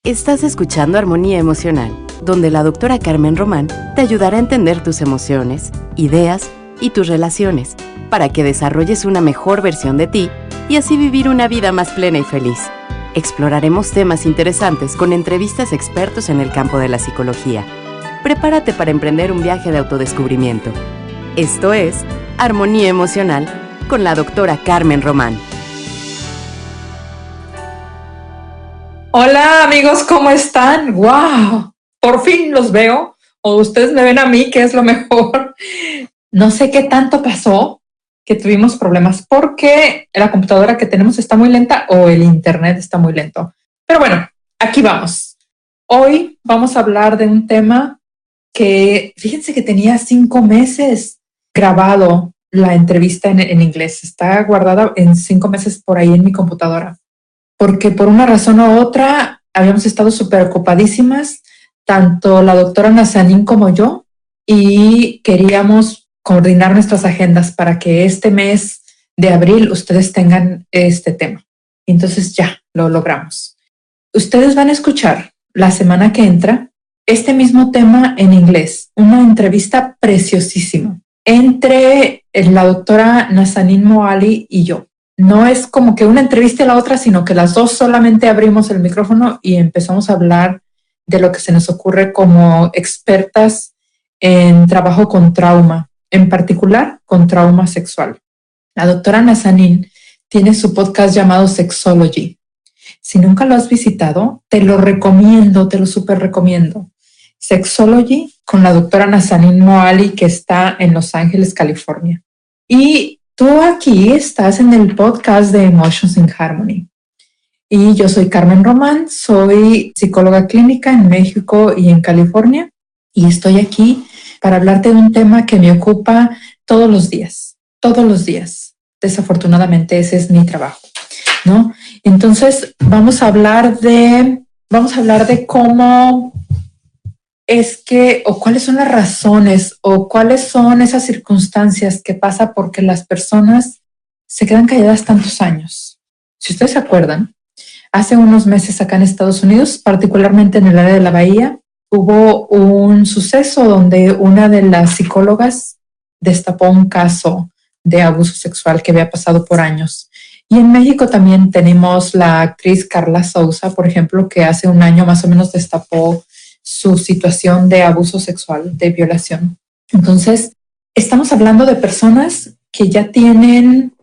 Estás escuchando Armonía Emocional, donde la doctora Carmen Román te ayudará a entender tus emociones, ideas y tus relaciones, para que desarrolles una mejor versión de ti y así vivir una vida más plena y feliz. Exploraremos temas interesantes con entrevistas a expertos en el campo de la psicología. Prepárate para emprender un viaje de autodescubrimiento. Esto es Armonía Emocional con la doctora Carmen Román. Hola amigos, ¿cómo están? ¡Wow! Por fin los veo, o ustedes me ven a mí, que es lo mejor. No sé qué tanto pasó, que tuvimos problemas porque la computadora que tenemos está muy lenta o el internet está muy lento. Pero bueno, aquí vamos. Hoy vamos a hablar de un tema que, fíjense que tenía 5 meses grabado la entrevista en inglés. Está guardada en 5 meses por ahí en mi computadora. Porque por una razón u otra habíamos estado súper ocupadísimas, tanto la doctora Nazanin como yo, y queríamos coordinar nuestras agendas para que este mes de abril ustedes tengan este tema. Entonces ya lo logramos. Ustedes van a escuchar la semana que entra este mismo tema en inglés, una entrevista preciosísima entre la doctora Nazanin Moali y yo. No es como que una entrevista a la otra, sino que las dos solamente abrimos el micrófono y empezamos a hablar de lo que se nos ocurre como expertas en trabajo con trauma, en particular con trauma sexual. La doctora Nazanin tiene su podcast llamado Sexology. Si nunca lo has visitado, te lo recomiendo, te lo súper recomiendo. Sexology con la doctora Nazanin Moali, que está en Los Ángeles, California. Y tú aquí estás en el podcast de Emotions in Harmony. Y yo soy Carmen Román, soy psicóloga clínica en México y en California. Y estoy aquí para hablarte de un tema que me ocupa todos los días. Desafortunadamente ese es mi trabajo, ¿no? Entonces vamos a hablar de cómo es que, o cuáles son las razones, o cuáles son esas circunstancias que pasa porque las personas se quedan calladas tantos años. Si ustedes se acuerdan, hace unos meses acá en Estados Unidos, particularmente en el área de la Bahía, hubo un suceso donde una de las psicólogas destapó un caso de abuso sexual que había pasado por años. Y en México también tenemos la actriz Carla Sousa, por ejemplo, que hace un año más o menos destapó su situación de abuso sexual, de violación. Entonces, estamos hablando de personas que ya tienen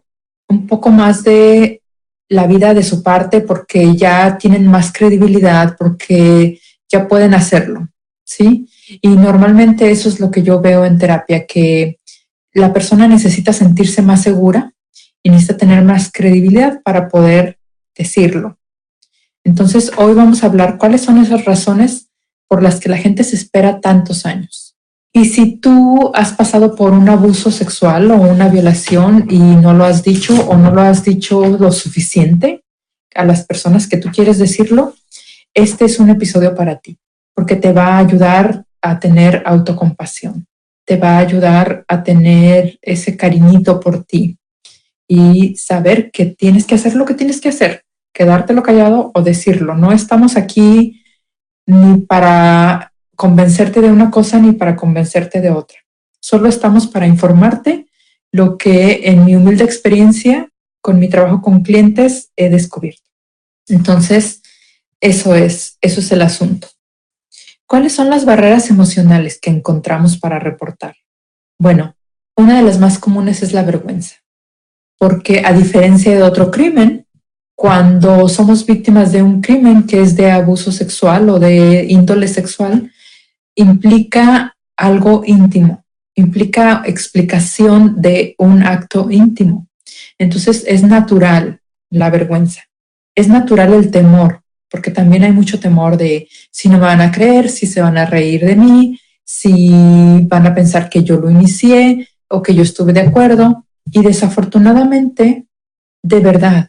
un poco más de la vida de su parte porque ya tienen más credibilidad, porque ya pueden hacerlo, ¿sí? Y normalmente eso es lo que yo veo en terapia, que la persona necesita sentirse más segura y necesita tener más credibilidad para poder decirlo. Entonces, hoy vamos a hablar cuáles son esas razones por las que la gente se espera tantos años. Y si tú has pasado por un abuso sexual o una violación y no lo has dicho o no lo has dicho lo suficiente a las personas que tú quieres decirlo, este es un episodio para ti, porque te va a ayudar a tener autocompasión, te va a ayudar a tener ese cariñito por ti y saber que tienes que hacer lo que tienes que hacer, quedártelo callado o decirlo. No estamos aquí ni para convencerte de una cosa ni para convencerte de otra. Solo estamos para informarte lo que en mi humilde experiencia con mi trabajo con clientes he descubierto. Entonces, eso es el asunto. ¿Cuáles son las barreras emocionales que encontramos para reportar? Bueno, una de las más comunes es la vergüenza, porque a diferencia de otro crimen, cuando somos víctimas de un crimen que es de abuso sexual o de índole sexual, implica algo íntimo, implica explicación de un acto íntimo. Entonces es natural la vergüenza, es natural el temor, porque también hay mucho temor de si no me van a creer, si se van a reír de mí, si van a pensar que yo lo inicié o que yo estuve de acuerdo. Y desafortunadamente, de verdad,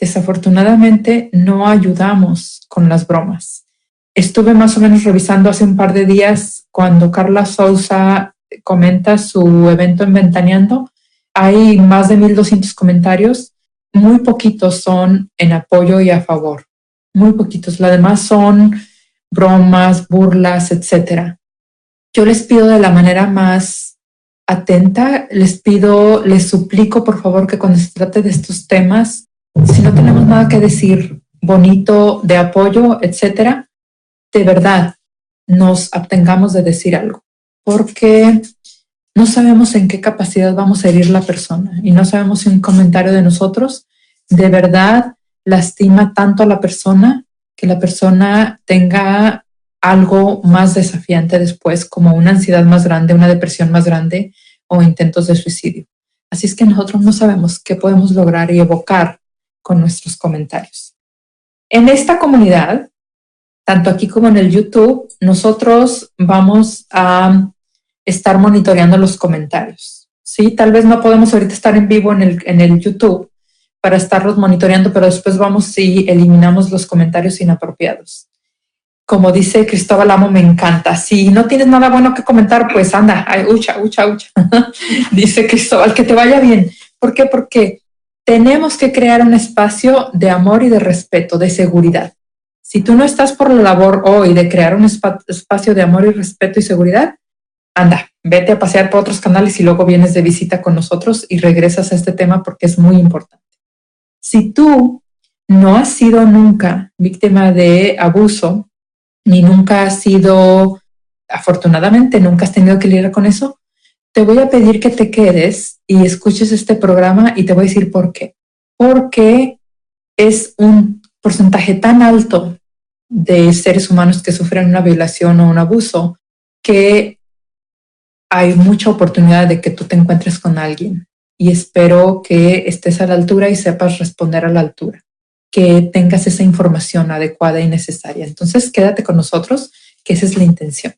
desafortunadamente no ayudamos con las bromas. Estuve más o menos revisando hace un par de días cuando Carla Sousa comenta su evento en Ventaneando. Hay más de 1,200 comentarios, muy poquitos son en apoyo y a favor. muy poquitos. Lo demás son bromas, burlas, etcétera. Yo les pido de la manera más atenta, les suplico por favor que cuando se trate de estos temas, si no tenemos nada que decir bonito, de apoyo, etcétera, de verdad nos abstengamos de decir algo, porque no sabemos en qué capacidad vamos a herir la persona y no sabemos si un comentario de nosotros de verdad lastima tanto a la persona que la persona tenga algo más desafiante después, como una ansiedad más grande, una depresión más grande o intentos de suicidio. Así es que nosotros no sabemos qué podemos lograr y evocar con nuestros comentarios. En esta comunidad, tanto aquí como en el YouTube, nosotros vamos a estar monitoreando los comentarios. Sí, tal vez no podemos ahorita estar en vivo en el YouTube para estarlos monitoreando, pero después vamos y eliminamos los comentarios inapropiados. Como dice Cristóbal Amo, me encanta. Si no tienes nada bueno que comentar, pues anda, ay, ucha. Dice Cristóbal, que te vaya bien. ¿Por qué? Porque tenemos que crear un espacio de amor y de respeto, de seguridad. Si tú no estás por la labor hoy de crear un espacio de amor y respeto y seguridad, anda, vete a pasear por otros canales y luego vienes de visita con nosotros y regresas a este tema porque es muy importante. Si tú no has sido nunca víctima de abuso, ni nunca has sido, afortunadamente, nunca has tenido que lidiar con eso, te voy a pedir que te quedes y escuches este programa y te voy a decir por qué. Porque es un porcentaje tan alto de seres humanos que sufren una violación o un abuso que hay mucha oportunidad de que tú te encuentres con alguien. Y espero que estés a la altura y sepas responder a la altura, que tengas esa información adecuada y necesaria. Entonces, quédate con nosotros, que esa es la intención,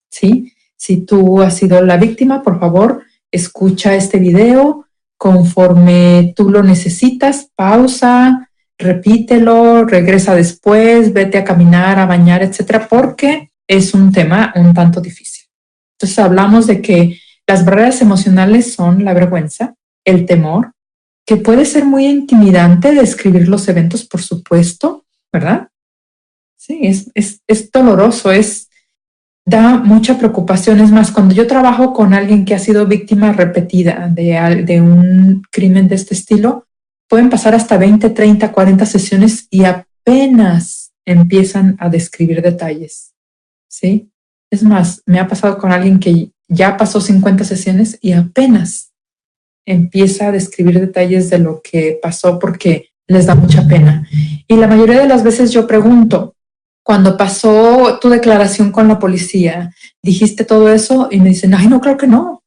¿sí? Si tú has sido la víctima, por favor, escucha este video conforme tú lo necesitas, pausa, repítelo, regresa después, vete a caminar, a bañar, etcétera, porque es un tema un tanto difícil. Entonces, hablamos de que las barreras emocionales son la vergüenza, el temor, que puede ser muy intimidante describir los eventos, por supuesto, ¿verdad? Sí, es doloroso, da mucha preocupación. Es más, cuando yo trabajo con alguien que ha sido víctima repetida de un crimen de este estilo, pueden pasar hasta 20, 30, 40 sesiones y apenas empiezan a describir detalles, ¿sí? Es más, me ha pasado con alguien que ya pasó 50 sesiones y apenas empieza a describir detalles de lo que pasó porque les da mucha pena. Y la mayoría de las veces yo pregunto, cuando pasó tu declaración con la policía, ¿dijiste todo eso? Y me dicen, ay, no, claro que no.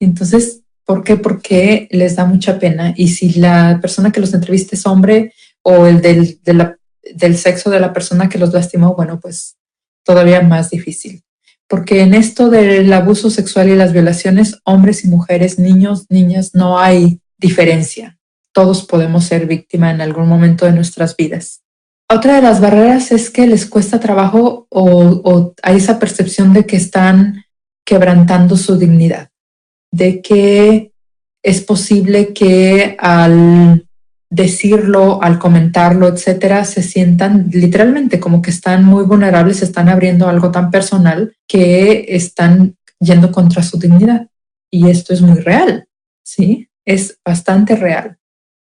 Entonces, ¿por qué? Porque les da mucha pena. Y si la persona que los entrevista es hombre o el del sexo de la persona que los lastimó, bueno, pues todavía más difícil. Porque en esto del abuso sexual y las violaciones, hombres y mujeres, niños, niñas, no hay diferencia. Todos podemos ser víctima en algún momento de nuestras vidas. Otra de las barreras es que les cuesta trabajo o hay esa percepción de que están quebrantando su dignidad, de que es posible que al decirlo, al comentarlo, etcétera, se sientan literalmente como que están muy vulnerables, están abriendo algo tan personal que están yendo contra su dignidad. Y esto es muy real, ¿sí? Es bastante real.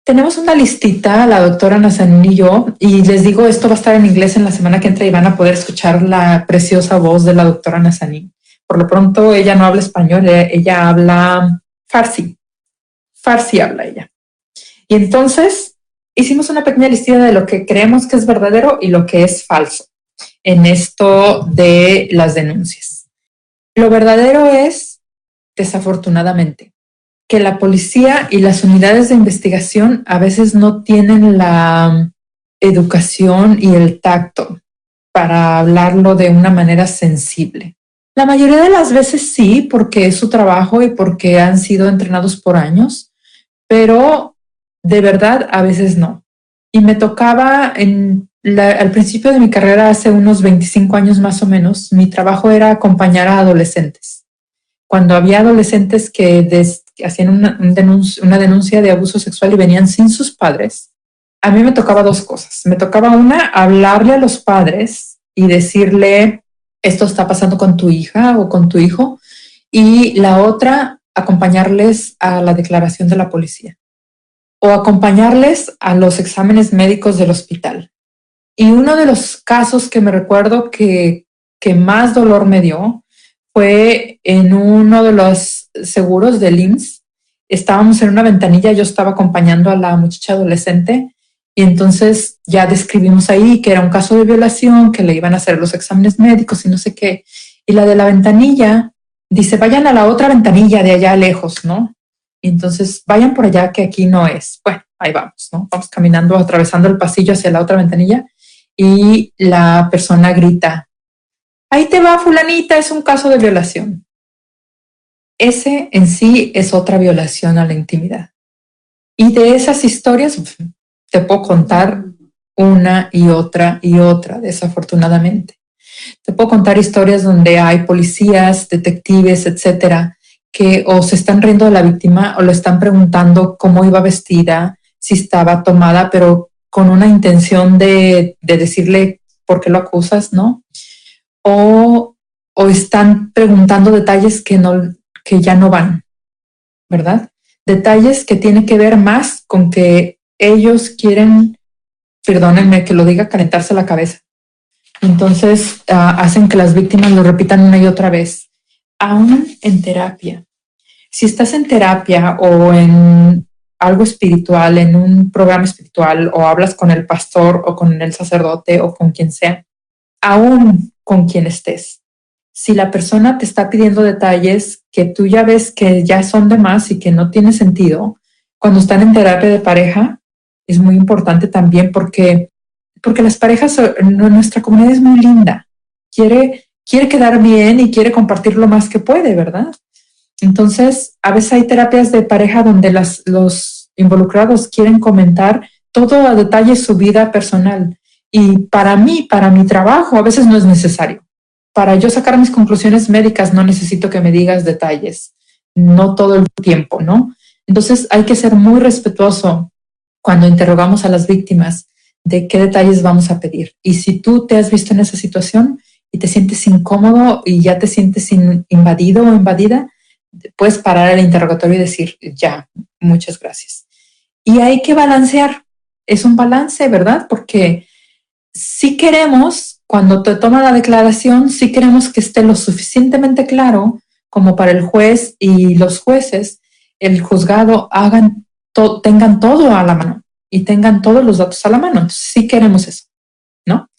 Tenemos una listita, la doctora Nazanin y yo, y les digo, esto va a estar en inglés en la semana que entra y van a poder escuchar la preciosa voz de la doctora Nazanin. Por lo pronto, ella no habla español, ella habla farsi. Farsi habla ella. Y entonces hicimos una pequeña listita de lo que creemos que es verdadero y lo que es falso en esto de las denuncias. Lo verdadero es, desafortunadamente, que la policía y las unidades de investigación a veces no tienen la educación y el tacto para hablarlo de una manera sensible. La mayoría de las veces sí, porque es su trabajo y porque han sido entrenados por años, pero de verdad a veces no. Y me tocaba al principio de mi carrera, hace unos 25 años más o menos, mi trabajo era acompañar a adolescentes. Cuando había adolescentes que hacían una denuncia de abuso sexual y venían sin sus padres, a mí me tocaba dos cosas. Me tocaba una, hablarle a los padres y decirle, esto está pasando con tu hija o con tu hijo. Y la otra, acompañarles a la declaración de la policía o acompañarles a los exámenes médicos del hospital. Y uno de los casos que me recuerdo que más dolor me dio fue en uno de los seguros del IMSS. Estábamos en una ventanilla, yo estaba acompañando a la muchacha adolescente y entonces ya describimos ahí que era un caso de violación, que le iban a hacer los exámenes médicos y no sé qué. Y la de la ventanilla dice, vayan a la otra ventanilla de allá lejos, ¿no? Y entonces vayan por allá que aquí no es. Bueno, ahí vamos, ¿no? Vamos caminando, atravesando el pasillo hacia la otra ventanilla y la persona grita, ahí te va fulanita, es un caso de violación. Ese en sí es otra violación a la intimidad. Y de esas historias te puedo contar una y otra, desafortunadamente. Te puedo contar historias donde hay policías, detectives, etcétera, que o se están riendo de la víctima o le están preguntando cómo iba vestida, si estaba tomada, pero con una intención de decirle por qué lo acusas, ¿no? O están preguntando detalles que ya no van, ¿verdad? Detalles que tienen que ver más con que ellos quieren, perdónenme que lo diga, calentarse la cabeza. Entonces hacen que las víctimas lo repitan una y otra vez, aún en terapia. Si estás en terapia o en algo espiritual, en un programa espiritual, o hablas con el pastor o con el sacerdote o con quien sea, aún con quien estés, si la persona te está pidiendo detalles que tú ya ves que ya son de más y que no tiene sentido, cuando están en terapia de pareja, es muy importante también porque las parejas, nuestra comunidad es muy linda, quiere quedar bien y quiere compartir lo más que puede, ¿verdad? Entonces, a veces hay terapias de pareja donde los involucrados quieren comentar todo a detalle su vida personal. Y para mí, para mi trabajo, a veces no es necesario. Para yo sacar mis conclusiones médicas no necesito que me digas detalles, no todo el tiempo, ¿no? Entonces hay que ser muy respetuoso cuando interrogamos a las víctimas de qué detalles vamos a pedir. Y si tú te has visto en esa situación y te sientes incómodo y ya te sientes invadido o invadida, puedes parar el interrogatorio y decir, ya, muchas gracias. Y hay que balancear. Es un balance, ¿verdad? Porque si queremos, cuando te toma la declaración, si queremos que esté lo suficientemente claro como para el juez y los jueces, el juzgado tengan todo a la mano y tengan todos los datos a la mano. Entonces, sí queremos eso, ¿no?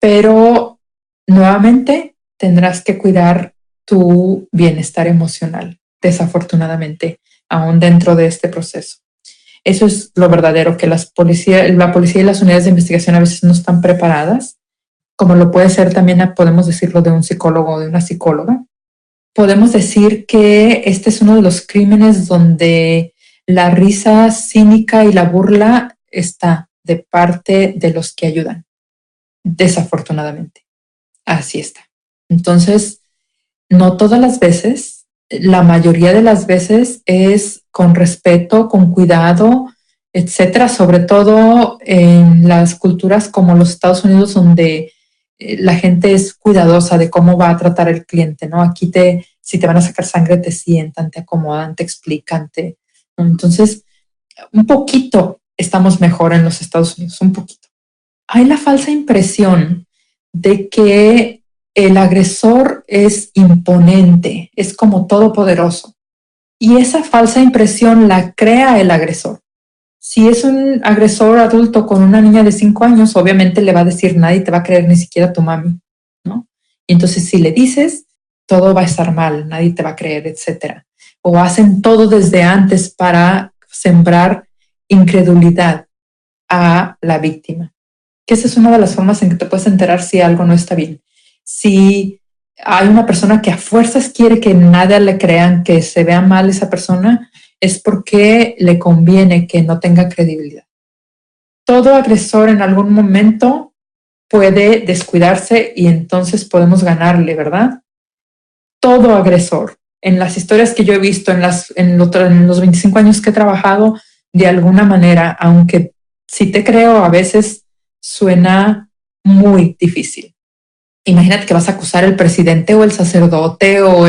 Pero nuevamente tendrás que cuidar tu bienestar emocional, desafortunadamente, aún dentro de este proceso. Eso es lo verdadero, que la policía y las unidades de investigación a veces no están preparadas, como lo puede ser también, podemos decirlo, de un psicólogo o de una psicóloga. Podemos decir que este es uno de los crímenes donde la risa cínica y la burla está de parte de los que ayudan, desafortunadamente. Así está. Entonces, no todas las veces, la mayoría de las veces es con respeto, con cuidado, etcétera, sobre todo en las culturas como los Estados Unidos, donde la gente es cuidadosa de cómo va a tratar el cliente, ¿no? Aquí si te van a sacar sangre, te sientan, te acomodan, te explican, ¿no? Entonces, un poquito estamos mejor en los Estados Unidos, un poquito. Hay la falsa impresión de que el agresor es imponente, es como todopoderoso. Y esa falsa impresión la crea el agresor. Si es un agresor adulto con una niña de 5 años, obviamente le va a decir, nadie te va a creer, ni siquiera tu mami, ¿no? Y entonces si le dices, todo va a estar mal, nadie te va a creer, etcétera. O hacen todo desde antes para sembrar incredulidad a la víctima. Que esa es una de las formas en que te puedes enterar si algo no está bien. Si hay una persona que a fuerzas quiere que nadie le crean, que se vea mal esa persona, es porque le conviene que no tenga credibilidad. Todo agresor en algún momento puede descuidarse y entonces podemos ganarle, ¿verdad? Todo agresor. En las historias que yo he visto, en los 25 años que he trabajado, de alguna manera, aunque Sí te creo, a veces suena muy difícil. Imagínate que vas a acusar al presidente o el sacerdote o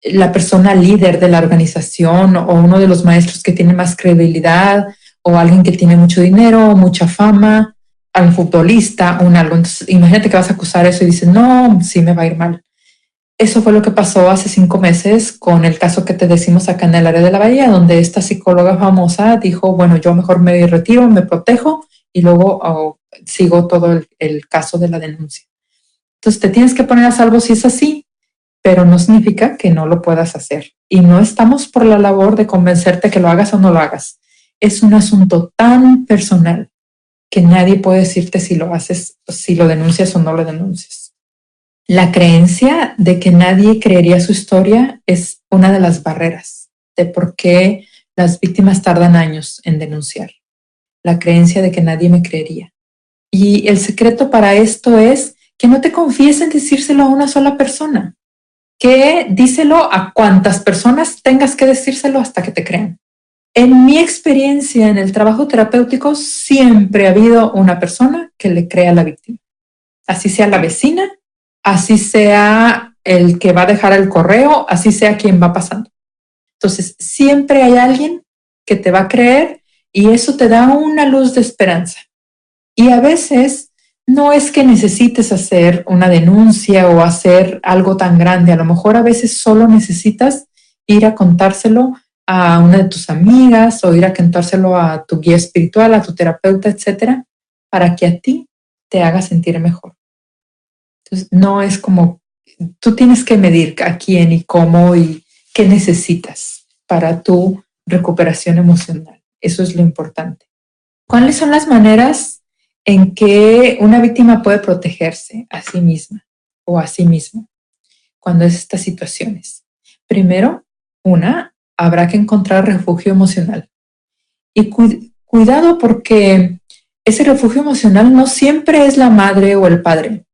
la persona líder de la organización o uno de los maestros que tiene más credibilidad o alguien que tiene mucho dinero o mucha fama, a un futbolista, algo. Entonces, imagínate que vas a acusar eso y dices, no, sí me va a ir mal. Eso fue lo que pasó hace 5 meses con el caso que te decimos acá en el área de la Bahía, donde esta psicóloga famosa dijo, bueno, yo mejor me retiro, me protejo y luego sigo todo el caso de la denuncia. Entonces te tienes que poner a salvo si es así, pero no significa que no lo puedas hacer. Y no estamos por la labor de convencerte que lo hagas o no lo hagas. Es un asunto tan personal que nadie puede decirte si lo haces, si lo denuncias o no lo denuncias. La creencia de que nadie creería su historia es una de las barreras de por qué las víctimas tardan años en denunciar. La creencia de que nadie me creería. Y el secreto para esto es que no te confíes en decírselo a una sola persona, que díselo a cuantas personas tengas que decírselo hasta que te crean. En mi experiencia en el trabajo terapéutico siempre ha habido una persona que le crea a la víctima. Así sea la vecina, así sea el que va a dejar el correo, así sea quien va pasando. Entonces, siempre hay alguien que te va a creer y eso te da una luz de esperanza. Y a veces no es que necesites hacer una denuncia o hacer algo tan grande. A lo mejor a veces solo necesitas ir a contárselo a una de tus amigas o ir a contárselo a tu guía espiritual, a tu terapeuta, etcétera, para que a ti te haga sentir mejor. Entonces, no es como, tú tienes que medir a quién y cómo y qué necesitas para tu recuperación emocional. Eso es lo importante. ¿Cuáles son las maneras en que una víctima puede protegerse a sí misma o a sí mismo cuando es estas situaciones? Primero, habrá que encontrar refugio emocional. Y cuidado porque ese refugio emocional no siempre es la madre o el padre.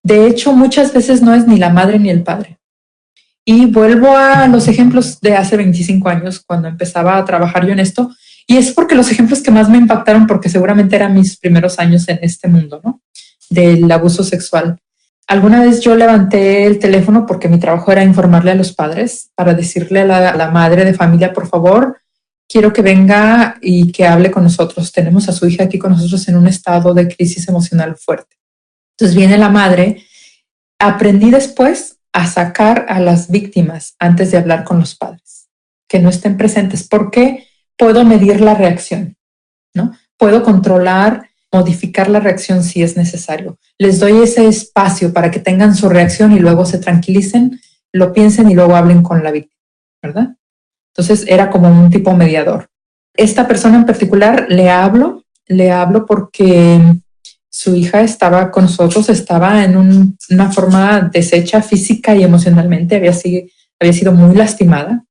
De hecho, muchas veces no es ni la madre ni el padre. Y vuelvo a los ejemplos de hace 25 años, cuando empezaba a trabajar yo en esto, y es porque los ejemplos que más me impactaron, porque seguramente eran mis primeros años en este mundo, ¿no? Del abuso sexual. Alguna vez yo levanté el teléfono porque mi trabajo era informarle a los padres para decirle a la madre de familia, por favor, quiero que venga y que hable con nosotros. Tenemos a su hija aquí con nosotros en un estado de crisis emocional fuerte. Entonces viene la madre. Aprendí después a sacar a las víctimas antes de hablar con los padres, que no estén presentes, porque puedo medir la reacción, ¿no? Puedo controlar, modificar la reacción si es necesario. Les doy ese espacio para que tengan su reacción y luego se tranquilicen, lo piensen y luego hablen con la víctima, ¿verdad? Entonces era como un tipo mediador. Esta persona en particular le hablo porque su hija estaba con nosotros, estaba en una forma deshecha física y emocionalmente, había sido muy lastimada.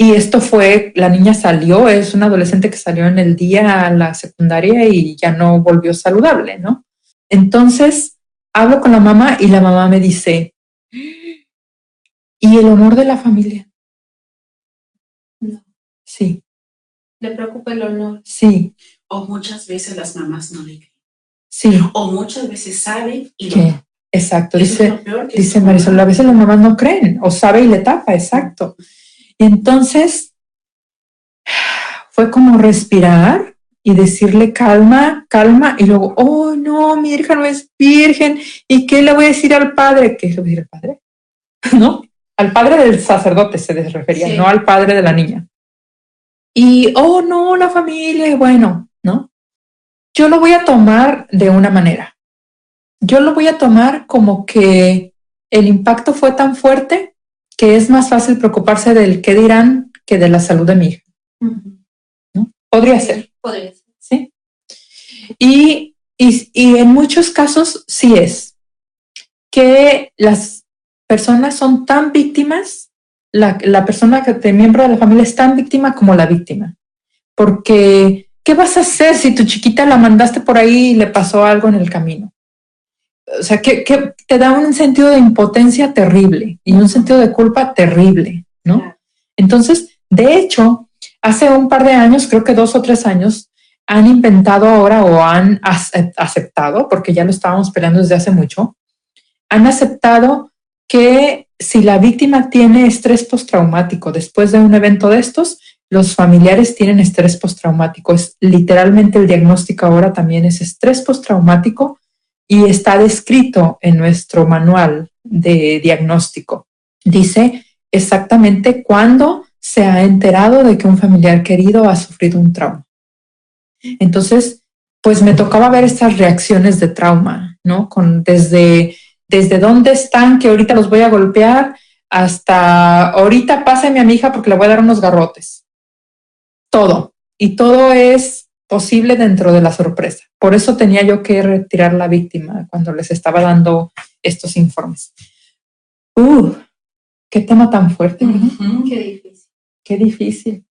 Y esto fue, la niña salió, es una adolescente que salió en el día a la secundaria y ya no volvió saludable, ¿no? Entonces, hablo con la mamá y la mamá me dice, ¿y el honor de la familia? No. Sí. ¿Le preocupa el honor? Sí. O muchas veces las mamás no le creen. Sí. O muchas veces saben y ¿qué? no. Exacto, Dice Marisol, a veces las mamás no creen, o sabe y le tapa, exacto. Y entonces fue como respirar y decirle calma, calma, y luego, oh no, mi hija no es virgen, ¿y qué le voy a decir al padre? ¿Qué le voy a decir al padre? ¿No? Al padre del sacerdote se les refería, sí. No al padre de la niña. Y, oh no, la familia, bueno, ¿no? Yo lo voy a tomar de una manera. Yo lo voy a tomar como que el impacto fue tan fuerte que es más fácil preocuparse del qué dirán que de la salud de mi hija. ¿No? Podría ser. Podría ser. ¿Sí? Y en muchos casos sí es que las personas son tan víctimas, la persona miembro de la familia es tan víctima como la víctima. Porque, ¿qué vas a hacer si tu chiquita la mandaste por ahí y le pasó algo en el camino? O sea, que te da un sentido de impotencia terrible y un sentido de culpa terrible, ¿no? Entonces, de hecho, hace un par de años, creo que 2 o 3 años, han inventado ahora o han aceptado, porque ya lo estábamos peleando desde hace mucho, han aceptado que si la víctima tiene estrés postraumático después de un evento de estos, los familiares tienen estrés postraumático. Es literalmente el diagnóstico ahora también es estrés postraumático y está descrito en nuestro manual de diagnóstico. Dice exactamente cuándo se ha enterado de que un familiar querido ha sufrido un trauma. Entonces, pues me tocaba ver estas reacciones de trauma, ¿no? Desde dónde están, que ahorita los voy a golpear, hasta ahorita pásame a mi hija porque le voy a dar unos garrotes. Todo. Y todo es posible dentro de la sorpresa. Por eso tenía yo que retirar la víctima cuando les estaba dando estos informes. Qué tema tan fuerte, ¿no? Qué difícil. Qué difícil.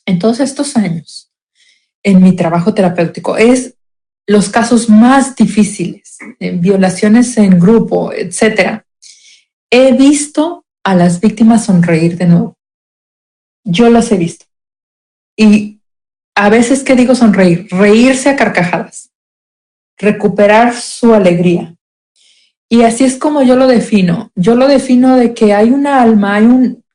En todos estos años, en mi trabajo terapéutico, es los casos más difíciles, violaciones en grupo, etcétera. He visto a las víctimas sonreír de nuevo. Yo las he visto. Y a veces, ¿qué digo sonreír? Reírse a carcajadas, recuperar su alegría. Y así es como yo lo defino. Yo lo defino de que hay una alma,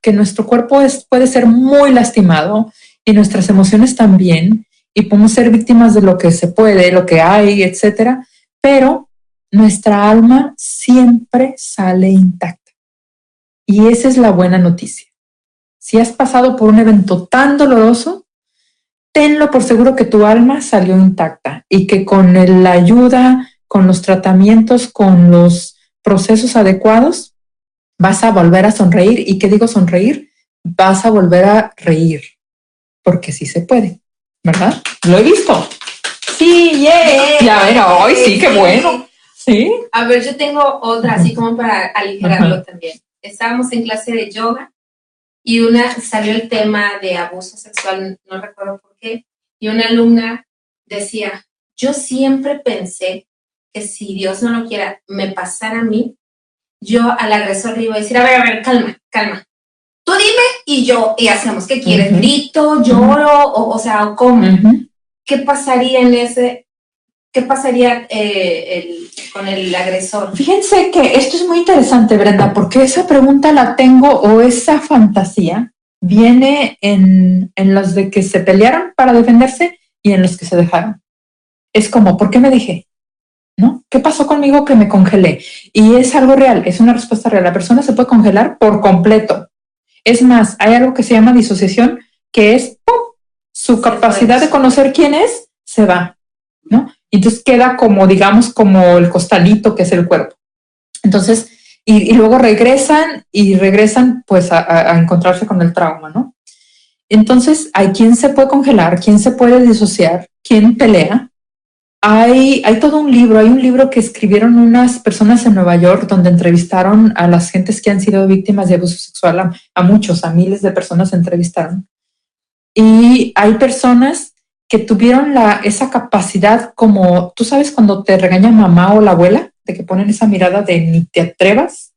que nuestro cuerpo puede ser muy lastimado y nuestras emociones también, y podemos ser víctimas de lo que se puede, lo que hay, etcétera, pero nuestra alma siempre sale intacta. Y esa es la buena noticia. Si has pasado por un evento tan doloroso, tenlo por seguro que tu alma salió intacta y que con la ayuda, con los tratamientos, con los procesos adecuados, vas a volver a sonreír. ¿Y qué digo sonreír? Vas a volver a reír, porque sí se puede, ¿verdad? Lo he visto. Sí, yeah. Ya ven, hoy sí, qué bueno. Sí. A ver, yo tengo otra, así como para aligerarlo también. Estábamos en clase de yoga y salió el tema de abuso sexual, no recuerdo por qué, y una alumna decía, yo siempre pensé que si Dios no lo quiera me pasara a mí, yo al agresor le iba a decir, a ver, calma. Tú dime y hacemos, ¿qué quieres? ¿Grito, lloro, o sea, cómo? ¿Qué pasaría qué pasaría con el agresor? Fíjense que esto es muy interesante, Brenda, porque esa pregunta la tengo, o esa fantasía viene en los de que se pelearon para defenderse y en los que se dejaron. Es como, ¿por qué me dejé? ¿No? ¿Qué pasó conmigo que me congelé? Y es algo real, es una respuesta real. La persona se puede congelar por completo. Es más, hay algo que se llama disociación, que es ¡pum! Su capacidad de conocer quién es, se va, ¿no? Entonces queda como, digamos, como el costalito que es el cuerpo. Entonces, y luego regresan pues a encontrarse con el trauma, ¿no? Entonces, hay quien se puede congelar, quien se puede disociar, quien pelea. Hay todo un libro que escribieron unas personas en Nueva York donde entrevistaron a las gentes que han sido víctimas de abuso sexual, a miles de personas entrevistaron. Y hay personas que tuvieron esa capacidad, como tú sabes cuando te regaña mamá o la abuela, de que ponen esa mirada de ni te atrevas,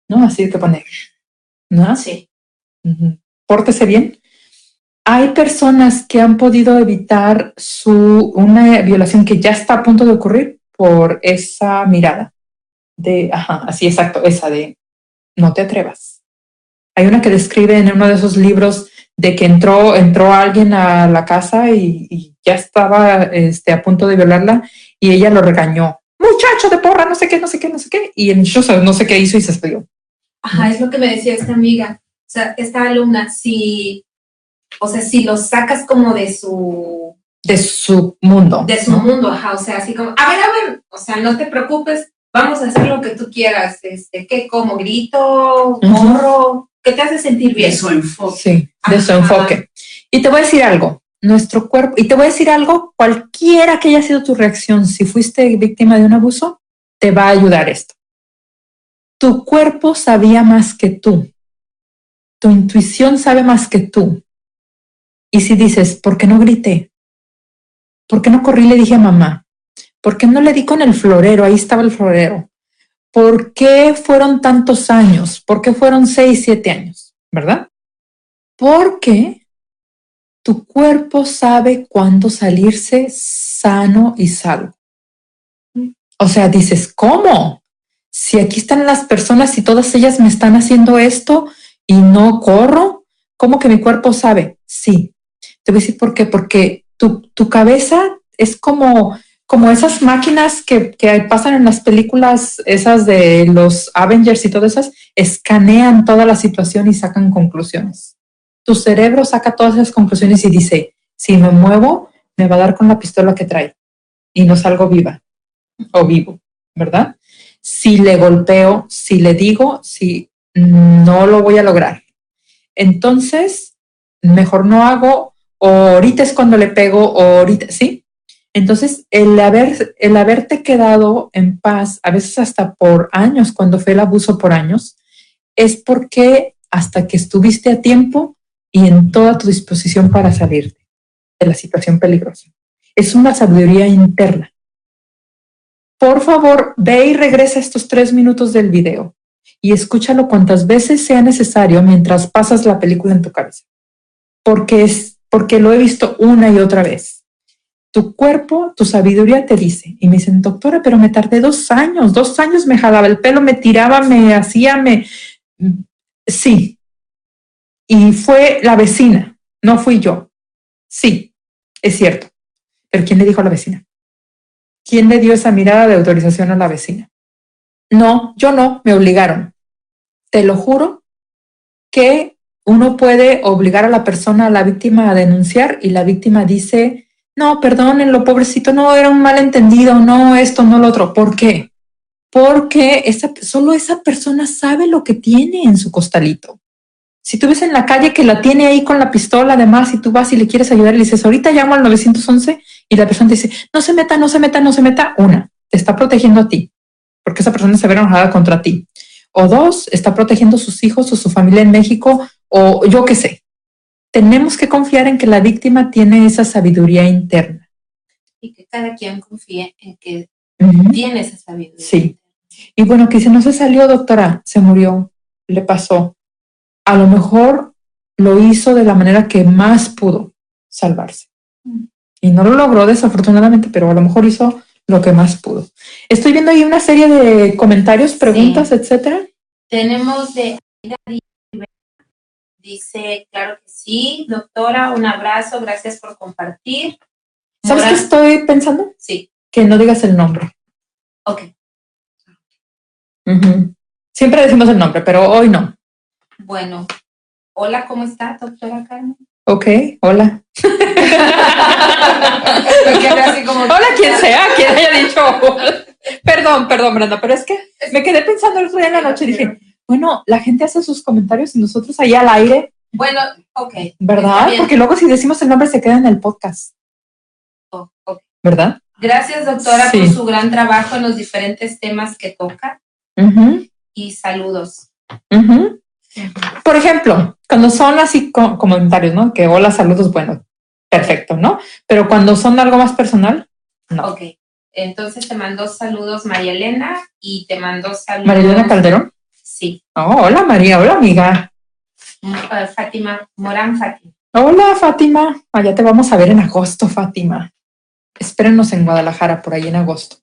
¿no? Así que pone, ¿no? Sí. Pórtese bien. Hay personas que han podido evitar una violación que ya está a punto de ocurrir por esa mirada así exacto, esa de no te atrevas. Hay una que describe en uno de esos libros de que entró alguien a la casa y ya estaba a punto de violarla y ella lo regañó. Muchacho de porra, no sé qué. Y el muchacho no sé qué hizo y se salió. Ajá, es lo que me decía esta amiga. O sea, esta alumna, si lo sacas como de su mundo. De su mundo, ajá. O sea, así como, a ver, o sea, no te preocupes, vamos a hacer lo que tú quieras. ¿Qué como? ¿Grito? ¿Corro? ¿Qué te hace sentir bien? De su enfoque. Sí, de su enfoque. Y te voy a decir algo, nuestro cuerpo, y te voy a decir algo, cualquiera que haya sido tu reacción, si fuiste víctima de un abuso, te va a ayudar esto. Tu cuerpo sabía más que tú. Tu intuición sabe más que tú. Y si dices, ¿por qué no grité? ¿Por qué no corrí y le dije a mamá? ¿Por qué no le di con el florero? Ahí estaba el florero. ¿Por qué fueron tantos años? ¿Por qué fueron 6, 7 años? ¿Verdad? Porque Tu cuerpo sabe cuándo salirse sano y salvo. O sea, dices, ¿cómo? Si aquí están las personas y todas ellas me están haciendo esto y no corro, ¿cómo que mi cuerpo sabe? Sí. Te voy a decir por qué. Porque tu cabeza es como esas máquinas que pasan en las películas, esas de los Avengers y todas esas, escanean toda la situación y sacan conclusiones. Tu cerebro saca todas esas conclusiones y dice, si me muevo, me va a dar con la pistola que trae y no salgo viva o vivo, ¿verdad? Si le golpeo, si le digo, si no lo voy a lograr. Entonces, mejor no hago, o ahorita es cuando le pego, o ahorita, ¿sí? Entonces, el haberte quedado en paz, a veces hasta por años, cuando fue el abuso por años, es porque hasta que estuviste a tiempo y en toda tu disposición para salirte de la situación peligrosa. Es una sabiduría interna. Por favor, ve y regresa estos 3 minutos del video y escúchalo cuantas veces sea necesario mientras pasas la película en tu cabeza. Porque lo he visto una y otra vez. Tu cuerpo, tu sabiduría te dice, y me dicen, doctora, pero me tardé 2 años, 2 años me jalaba el pelo, me tiraba, me hacía, Sí. Y fue la vecina, no fui yo. Sí, es cierto. Pero ¿quién le dijo a la vecina? ¿Quién le dio esa mirada de autorización a la vecina? No, yo no, me obligaron. Te lo juro que uno puede obligar a la persona, a la víctima, a denunciar y la víctima dice, no, perdónenlo, pobrecito, no, era un malentendido, no esto, no lo otro. ¿Por qué? Porque solo esa persona sabe lo que tiene en su costalito. Si tú ves en la calle que la tiene ahí con la pistola, además, y tú vas y le quieres ayudar y le dices, ahorita llamo al 911 y la persona te dice, no se meta, no se meta, no se meta. 1, te está protegiendo a ti, porque esa persona se ve enojada contra ti. O 2, está protegiendo a sus hijos o su familia en México, o yo qué sé. Tenemos que confiar en que la víctima tiene esa sabiduría interna. Y que cada quien confíe en que tiene esa sabiduría. Sí. Y bueno, que si no se salió, doctora, se murió, le pasó. A lo mejor lo hizo de la manera que más pudo salvarse. Y no lo logró desafortunadamente, pero a lo mejor hizo lo que más pudo. Estoy viendo ahí una serie de comentarios, preguntas, etcétera. Tenemos de dice, claro que sí, doctora, un abrazo, gracias por compartir. ¿Sabes qué estoy pensando? Sí. Que no digas el nombre. Ok. Siempre decimos el nombre, pero hoy no. Bueno, hola, ¿cómo está, doctora Carmen? Ok, hola. Así como, hola, quien sea, quien haya dicho. Perdón, Brenda, pero es que me quedé pensando el otro día en la noche y dije, bueno, la gente hace sus comentarios y nosotros ahí al aire. Bueno, ok. ¿Verdad? Porque luego si decimos el nombre se queda en el podcast. Oh, okay. ¿Verdad? Gracias, doctora, por su gran trabajo en los diferentes temas que toca. Y saludos. Por ejemplo, cuando son así comentarios, ¿no? Que hola, saludos, bueno, perfecto, ¿no? Pero cuando son algo más personal, no. Ok, entonces te mandó saludos María Elena y te mandó saludos... ¿María Elena Calderón? Sí. Oh, hola María, hola amiga. Fátima, Morán Fátima. Hola Fátima, allá te vamos a ver en agosto, Fátima. Espérenos en Guadalajara por ahí en agosto.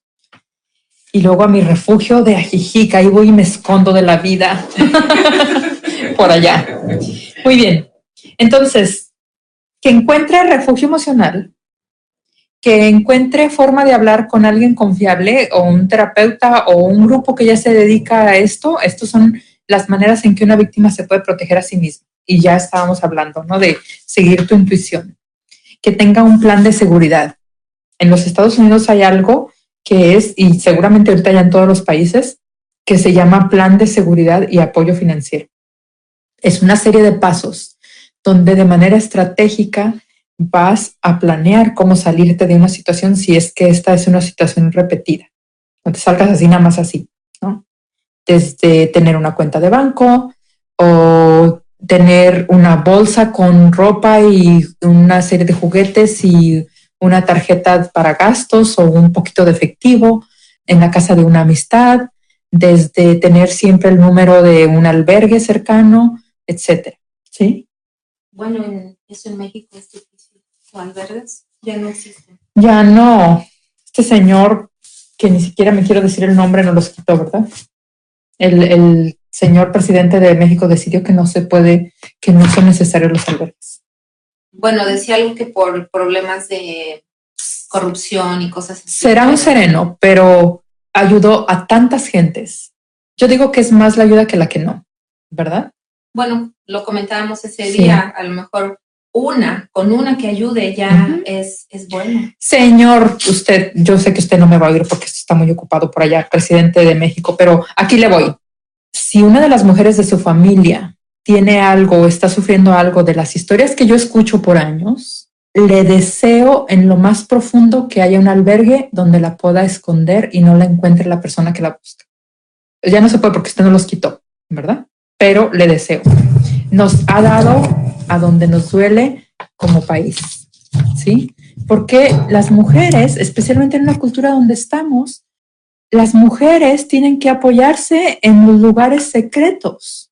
Y luego a mi refugio de Ajijic, ahí voy y me escondo de la vida. Por allá. Muy bien. Entonces, que encuentre refugio emocional, que encuentre forma de hablar con alguien confiable o un terapeuta o un grupo que ya se dedica a esto. Estas son las maneras en que una víctima se puede proteger a sí misma. Y ya estábamos hablando, ¿no? De seguir tu intuición. Que tenga un plan de seguridad. En los Estados Unidos hay algo que es, y seguramente ahorita ya en todos los países, que se llama Plan de Seguridad y Apoyo Financiero. Es una serie de pasos donde de manera estratégica vas a planear cómo salirte de una situación si es que esta es una situación repetida. No te salgas así nada más así, ¿no? Desde tener una cuenta de banco o tener una bolsa con ropa y una serie de juguetes y una tarjeta para gastos o un poquito de efectivo en la casa de una amistad, desde tener siempre el número de un albergue cercano, etcétera, ¿sí? Bueno, en Eso en México es difícil. Los albergues ya no existen. Ya no. Este señor, que ni siquiera me quiero decir el nombre, no los quitó, ¿verdad? El señor presidente de México decidió que no se puede, que no son necesarios los albergues. Bueno, decía algo que por problemas de corrupción y cosas así. Será un sereno, pero ayudó a tantas gentes. Yo digo que es más la ayuda que la que no, ¿verdad? Bueno, lo comentábamos ese Sí. día, a lo mejor con una que ayude ya es bueno. Señor, usted, yo sé que usted no me va a oír porque está muy ocupado por allá, presidente de México, pero aquí le voy. Si una de las mujeres de su familia tiene algo o está sufriendo algo de las historias que yo escucho por años, le deseo en lo más profundo que haya un albergue donde la pueda esconder y no la encuentre la persona que la busca. Ya no se puede porque usted no los quitó, ¿verdad? Pero le deseo. Nos ha dado a donde nos duele como país, ¿sí? Porque las mujeres, especialmente en una cultura donde estamos, las mujeres tienen que apoyarse en los lugares secretos,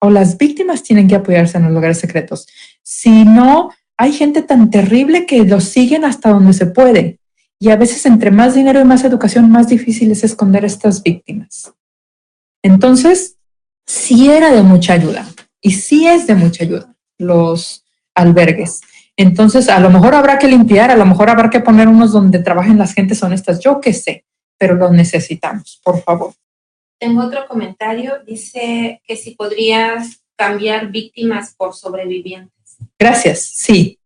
o las víctimas tienen que apoyarse en los lugares secretos. Si no, hay gente tan terrible que los siguen hasta donde se puede. Y a veces entre más dinero y más educación, más difícil es esconder a estas víctimas. Entonces, sí era de mucha ayuda y sí es de mucha ayuda los albergues. Entonces, a lo mejor habrá que limpiar, a lo mejor habrá que poner unos donde trabajen las gentes honestas, yo qué sé, pero los necesitamos, por favor. Tengo otro comentario, dice que si podrías cambiar víctimas por sobrevivientes. Gracias, sí.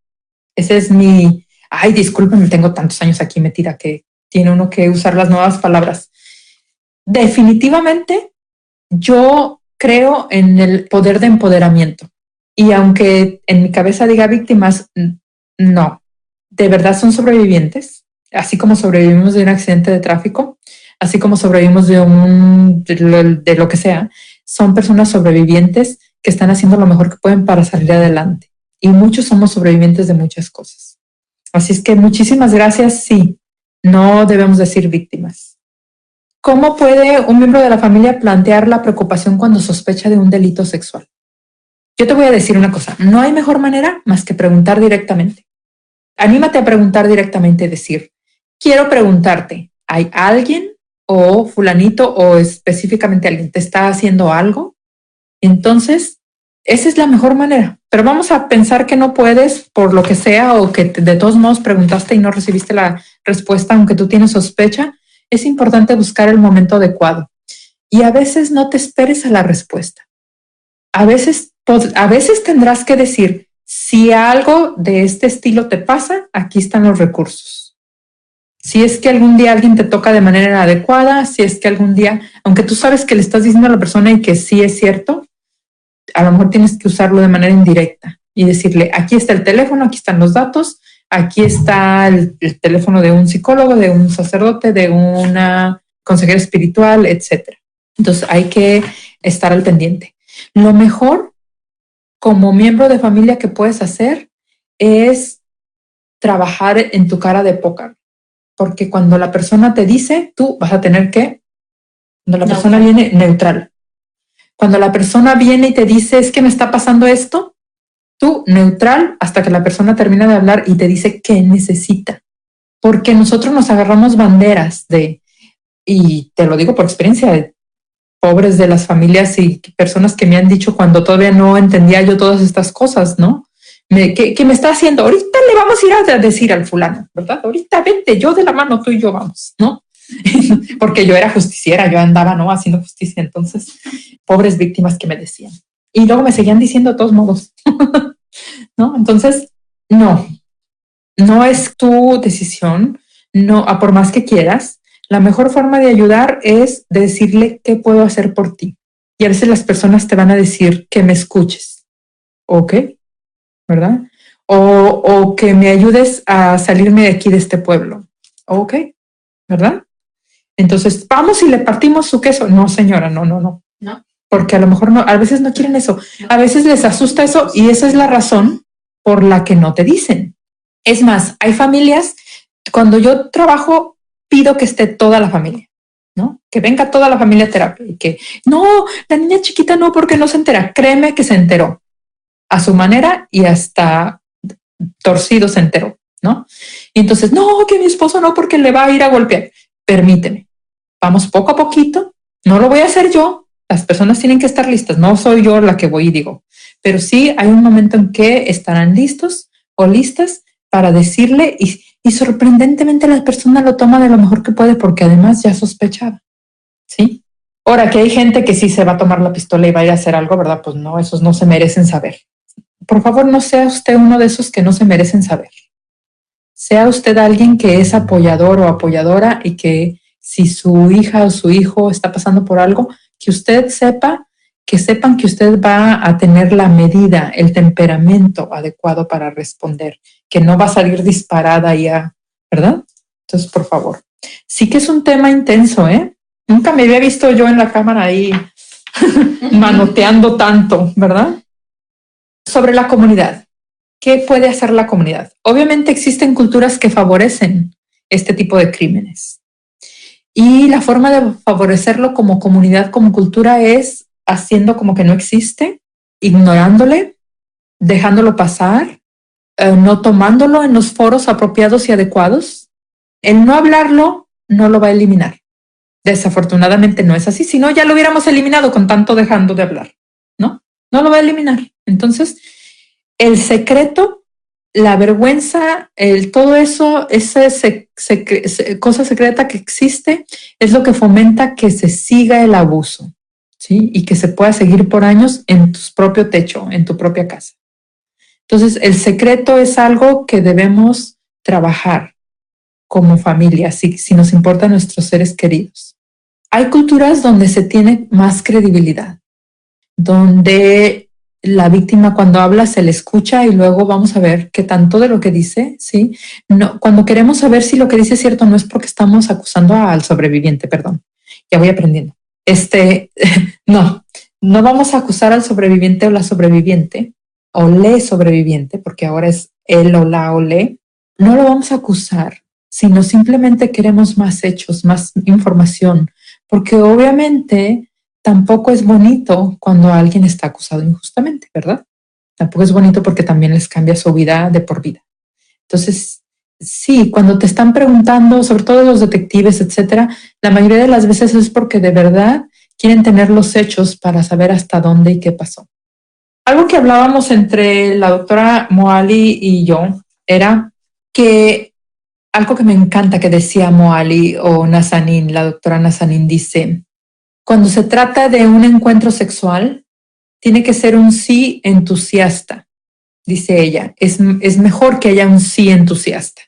Ese es mi... Ay, discúlpenme, tengo tantos años aquí metida que tiene uno que usar las nuevas palabras. Definitivamente, yo creo en el poder de empoderamiento. Y aunque en mi cabeza diga víctimas, no. De verdad son sobrevivientes, así como sobrevivimos de un accidente de tráfico, así como sobrevivimos de lo que sea, son personas sobrevivientes que están haciendo lo mejor que pueden para salir adelante. Y muchos somos sobrevivientes de muchas cosas. Así es que muchísimas gracias, sí, no debemos decir víctimas. ¿Cómo puede un miembro de la familia plantear la preocupación cuando sospecha de un delito sexual? Yo te voy a decir una cosa, no hay mejor manera más que preguntar directamente. Anímate a preguntar directamente, decir, quiero preguntarte, ¿hay alguien o fulanito o específicamente alguien te está haciendo algo? Entonces, esa es la mejor manera. Pero vamos a pensar que no puedes por lo que sea o que de todos modos preguntaste y no recibiste la respuesta, aunque tú tienes sospecha. Es importante buscar el momento adecuado. Y a veces no te esperes a la respuesta. A veces tendrás que decir, si algo de este estilo te pasa, aquí están los recursos. Si es que algún día alguien te toca de manera adecuada, si es que algún día, aunque tú sabes que le estás diciendo a la persona y que sí es cierto, a lo mejor tienes que usarlo de manera indirecta y decirle, aquí está el teléfono, aquí están los datos, aquí está el teléfono de un psicólogo, de un sacerdote, de una consejera espiritual, etc. Entonces hay que estar al pendiente. Lo mejor como miembro de familia que puedes hacer es trabajar en tu cara de póker. Porque cuando la persona te dice, tú vas a tener que, cuando la persona viene, neutral. Cuando la persona viene y te dice, es que me está pasando esto, tú neutral hasta que la persona termina de hablar y te dice qué necesita. Porque nosotros nos agarramos banderas y te lo digo por experiencia, de pobres de las familias y personas que me han dicho cuando todavía no entendía yo todas estas cosas, ¿no? ¿Qué me está haciendo? Ahorita le vamos a ir a decir al fulano, ¿verdad? Ahorita vente, yo de la mano, tú y yo vamos, ¿no? Porque yo era justiciera, yo andaba, ¿no? Haciendo justicia, entonces, pobres víctimas que me decían. Y luego me seguían diciendo de todos modos, ¿no? Entonces, no es tu decisión, no, por más que quieras, la mejor forma de ayudar es decirle qué puedo hacer por ti. Y a veces las personas te van a decir que me escuches, ¿ok? ¿Verdad? O que me ayudes a salirme de aquí, de este pueblo. Ok, ¿verdad? Entonces, vamos y le partimos su queso. No, señora, no. Porque a lo mejor no, a veces no quieren eso. A veces les asusta eso y esa es la razón por la que no te dicen. Es más, hay familias, cuando yo trabajo, pido que esté toda la familia, ¿no? Que venga toda la familia a terapia y que, no, la niña chiquita no, porque no se entera. Créeme que se enteró. A su manera y hasta torcido se enteró, ¿no? Y entonces, no, que mi esposo no, porque le va a ir a golpear. Permíteme, vamos poco a poquito, no lo voy a hacer yo, las personas tienen que estar listas, no soy yo la que voy y digo, pero sí hay un momento en que estarán listos o listas para decirle y sorprendentemente la persona lo toma de lo mejor que puede porque además ya sospechaba, ¿sí? Ahora que hay gente que sí se va a tomar la pistola y va a ir a hacer algo, ¿verdad? Pues no, esos no se merecen saber. Por favor, no sea usted uno de esos que no se merecen saber. Sea usted alguien que es apoyador o apoyadora y que si su hija o su hijo está pasando por algo, que usted sepa, que sepan que usted va a tener la medida, el temperamento adecuado para responder, que no va a salir disparada ya, ¿verdad? Entonces, por favor. Sí que es un tema intenso, ¿eh? Nunca me había visto yo en la cámara ahí manoteando tanto, ¿verdad? Sobre la comunidad. ¿Qué puede hacer la comunidad? Obviamente existen culturas que favorecen este tipo de crímenes. Y la forma de favorecerlo como comunidad, como cultura, es haciendo como que no existe, ignorándole, dejándolo pasar, no tomándolo en los foros apropiados y adecuados. El no hablarlo no lo va a eliminar. Desafortunadamente no es así, si no ya lo hubiéramos eliminado con tanto dejando de hablar, ¿no? No lo va a eliminar. Entonces, el secreto, la vergüenza, todo eso, esa cosa secreta que existe, es lo que fomenta que se siga el abuso, ¿sí? Y que se pueda seguir por años en tu propio techo, en tu propia casa. Entonces, el secreto es algo que debemos trabajar como familia, si nos importan nuestros seres queridos. Hay culturas donde se tiene más credibilidad, donde la víctima cuando habla se le escucha y luego vamos a ver qué tanto de lo que dice, ¿sí? No, cuando queremos saber si lo que dice es cierto, no es porque estamos acusando al sobreviviente, perdón, ya voy aprendiendo. No vamos a acusar al sobreviviente o la sobreviviente, o le sobreviviente, porque ahora es él o la o le, no lo vamos a acusar, sino simplemente queremos más hechos, más información, porque obviamente tampoco es bonito cuando alguien está acusado injustamente, ¿verdad? Tampoco es bonito porque también les cambia su vida de por vida. Entonces, sí, cuando te están preguntando, sobre todo los detectives, etcétera, la mayoría de las veces es porque de verdad quieren tener los hechos para saber hasta dónde y qué pasó. Algo que hablábamos entre la doctora Moali y yo era que algo que me encanta que decía Moali o Nazanin, la doctora Nazanin dice, cuando se trata de un encuentro sexual, tiene que ser un sí entusiasta, dice ella. Es mejor que haya un sí entusiasta.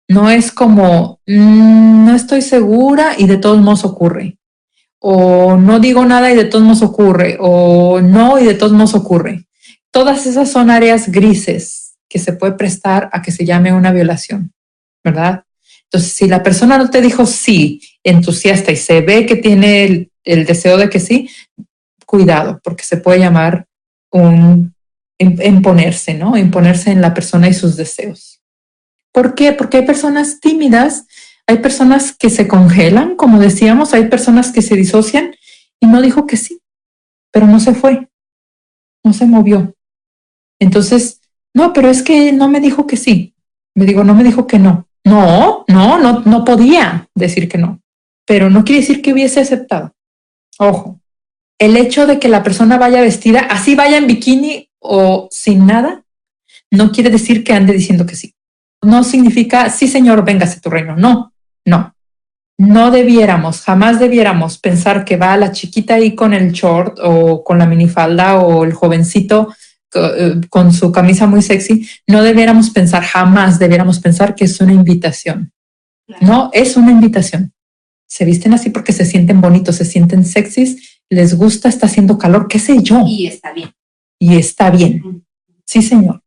No es como, no estoy segura y de todos modos ocurre. O no digo nada y de todos modos ocurre. O no y de todos modos ocurre. Todas esas son áreas grises que se puede prestar a que se llame una violación, ¿verdad? Entonces, si la persona no te dijo sí, entusiasta, y se ve que tiene el deseo de que sí, cuidado, porque se puede llamar imponerse, ¿no? Imponerse en la persona y sus deseos. ¿Por qué? Porque hay personas tímidas, hay personas que se congelan, como decíamos, hay personas que se disocian y no dijo que sí, pero no se fue, no se movió. Entonces, no, pero es que no me dijo que sí. No me dijo que no. No podía decir que no, pero no quiere decir que hubiese aceptado. Ojo, el hecho de que la persona vaya vestida, así vaya en bikini o sin nada, no quiere decir que ande diciendo que sí. No significa, sí señor, véngase a tu reino. No debiéramos, jamás debiéramos pensar que va la chiquita ahí con el short o con la minifalda o el jovencito con su camisa muy sexy. No debiéramos pensar, jamás debiéramos pensar que es una invitación. Claro. No, es una invitación. Se visten así porque se sienten bonitos, se sienten sexys, les gusta, está haciendo calor, qué sé yo. Y está bien. Y está bien. Sí, señor.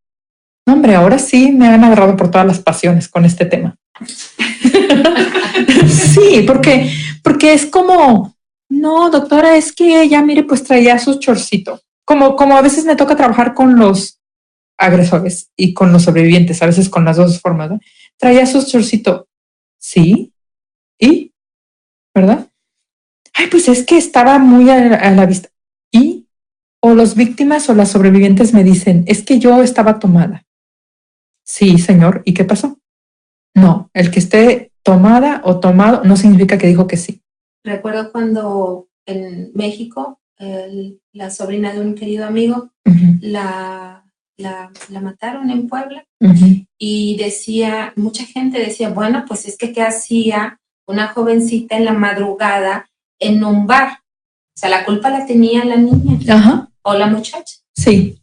No, hombre, ahora sí me han agarrado por todas las pasiones con este tema. Sí, porque es como, no, doctora, es que ella, mire, pues traía su chorcito. Como a veces me toca trabajar con los agresores y con los sobrevivientes, a veces con las dos formas, ¿no? Traía su chorcito. Sí. ¿Y? ¿Verdad? Ay, pues es que estaba muy a la vista. ¿Y? O las víctimas o las sobrevivientes me dicen, es que yo estaba tomada. Sí, señor. ¿Y qué pasó? No, el que esté tomada o tomado no significa que dijo que sí. Recuerdo cuando en México la sobrina de un querido amigo la mataron en Puebla y mucha gente decía, bueno, pues es que ¿qué hacía una jovencita en la madrugada en un bar? O sea, la culpa la tenía la niña o la muchacha. Sí.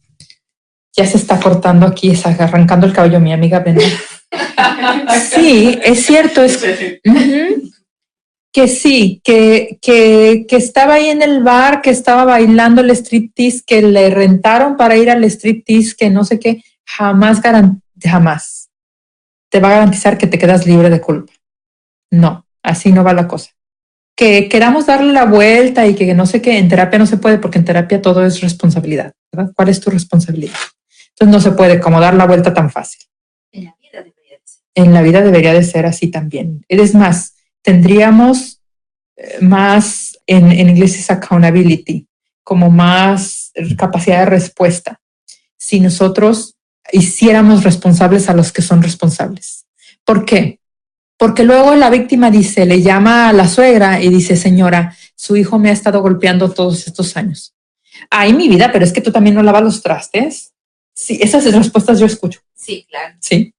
Ya se está cortando aquí, está arrancando el cabello mi amiga Brenda. Sí, es cierto. Que sí, que estaba ahí en el bar, que estaba bailando el striptease, que le rentaron para ir al striptease, que no sé qué, jamás te va a garantizar que te quedas libre de culpa. No, así no va la cosa. Que queramos darle la vuelta y que no sé qué, en terapia no se puede porque en terapia todo es responsabilidad, ¿verdad? ¿Cuál es tu responsabilidad? Entonces no se puede como dar la vuelta tan fácil. En la vida debería de ser. En la vida debería de ser así también. Es más, tendríamos más, en inglés es accountability, como más capacidad de respuesta si nosotros hiciéramos responsables a los que son responsables. ¿Por qué? Porque luego la víctima le llama a la suegra y dice, señora, su hijo me ha estado golpeando todos estos años. Ay, mi vida, pero es que tú también no lavas los trastes. Sí, esas respuestas yo escucho. Sí, claro. Sí.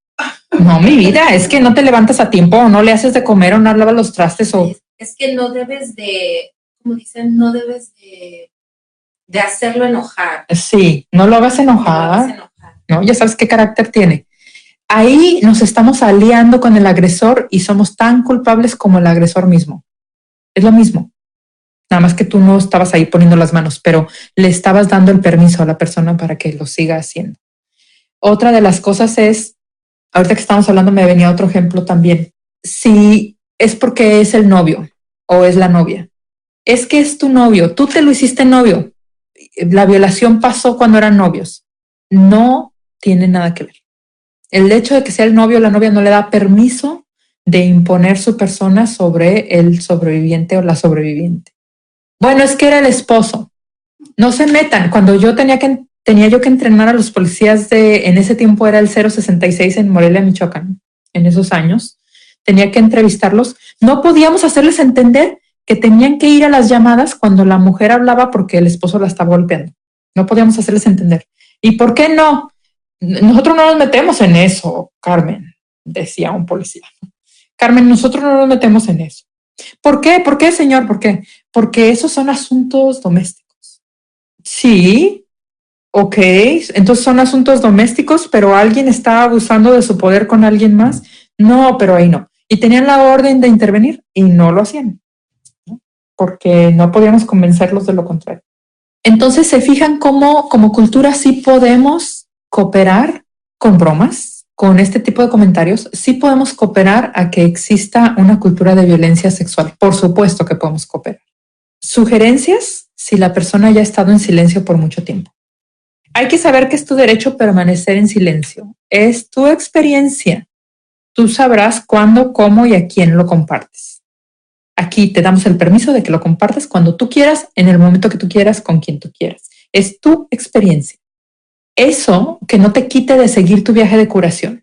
No, mi vida, es que no te levantas a tiempo o no le haces de comer o no lavas los trastes o... Es que no debes de, como dicen, no debes de hacerlo enojar. Sí, no lo hagas enojada. No, ya sabes qué carácter tiene. Ahí nos estamos aliando con el agresor y somos tan culpables como el agresor mismo. Es lo mismo. Nada más que tú no estabas ahí poniendo las manos, pero le estabas dando el permiso a la persona para que lo siga haciendo. Otra de las cosas es, ahorita que estamos hablando me venía otro ejemplo también. Si es porque es el novio o es la novia. Es que es tu novio, tú te lo hiciste novio. La violación pasó cuando eran novios. No tiene nada que ver. El hecho de que sea el novio o la novia no le da permiso de imponer su persona sobre el sobreviviente o la sobreviviente. Bueno, es que era el esposo. No se metan. Cuando yo tenía yo que entrenar a los policías en ese tiempo era el 066 en Morelia, Michoacán, en esos años, tenía que entrevistarlos. No podíamos hacerles entender que tenían que ir a las llamadas cuando la mujer hablaba porque el esposo la estaba golpeando. No podíamos hacerles entender. ¿Y por qué no? Nosotros no nos metemos en eso, Carmen, decía un policía. Carmen, nosotros no nos metemos en eso. ¿Por qué? ¿Por qué, señor? ¿Por qué? Porque esos son asuntos domésticos. Sí, ok, entonces son asuntos domésticos, pero alguien está abusando de su poder con alguien más. No, pero ahí no. Y tenían la orden de intervenir y no lo hacían, ¿no? Porque no podíamos convencerlos de lo contrario. Entonces se fijan cómo como cultura sí podemos cooperar con bromas, con este tipo de comentarios. Sí podemos cooperar a que exista una cultura de violencia sexual. Por supuesto que podemos cooperar. Sugerencias si la persona ya ha estado en silencio por mucho tiempo. Hay que saber que es tu derecho permanecer en silencio. Es tu experiencia. Tú sabrás cuándo, cómo y a quién lo compartes. Aquí te damos el permiso de que lo compartas cuando tú quieras, en el momento que tú quieras, con quien tú quieras. Es tu experiencia. Eso que no te quite de seguir tu viaje de curación.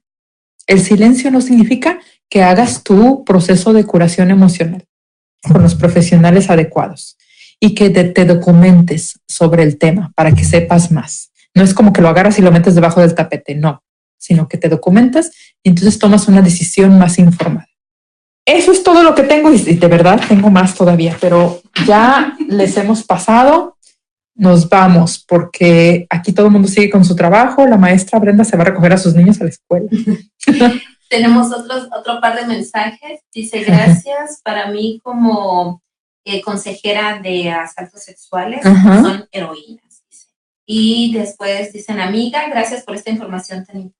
El silencio no significa que hagas tu proceso de curación emocional con los profesionales adecuados y que te documentes sobre el tema para que sepas más. No es como que lo agarras y lo metes debajo del tapete, no, sino que te documentas y entonces tomas una decisión más informada. Eso es todo lo que tengo y de verdad tengo más todavía, pero ya les hemos pasado. Nos vamos porque aquí todo el mundo sigue con su trabajo. La maestra Brenda se va a recoger a sus niños a la escuela. Tenemos otro par de mensajes. Dice, gracias para mí como consejera de asaltos sexuales. Son heroínas. Dice. Y después dicen, amiga, gracias por esta información tan importante.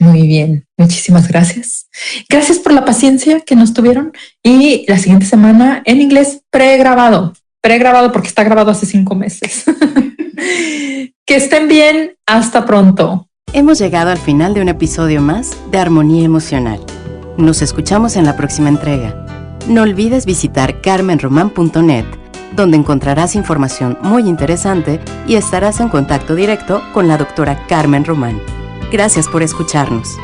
Muy bien, muchísimas gracias. Gracias por la paciencia que nos tuvieron. Y la siguiente semana en inglés pregrabado porque está grabado hace 5 meses. Que estén bien, hasta pronto. Hemos llegado al final de un episodio más de Armonía Emocional. Nos escuchamos en la próxima entrega. No olvides visitar carmenroman.net, donde encontrarás información muy interesante y estarás en contacto directo con la doctora Carmen Román. Gracias por escucharnos.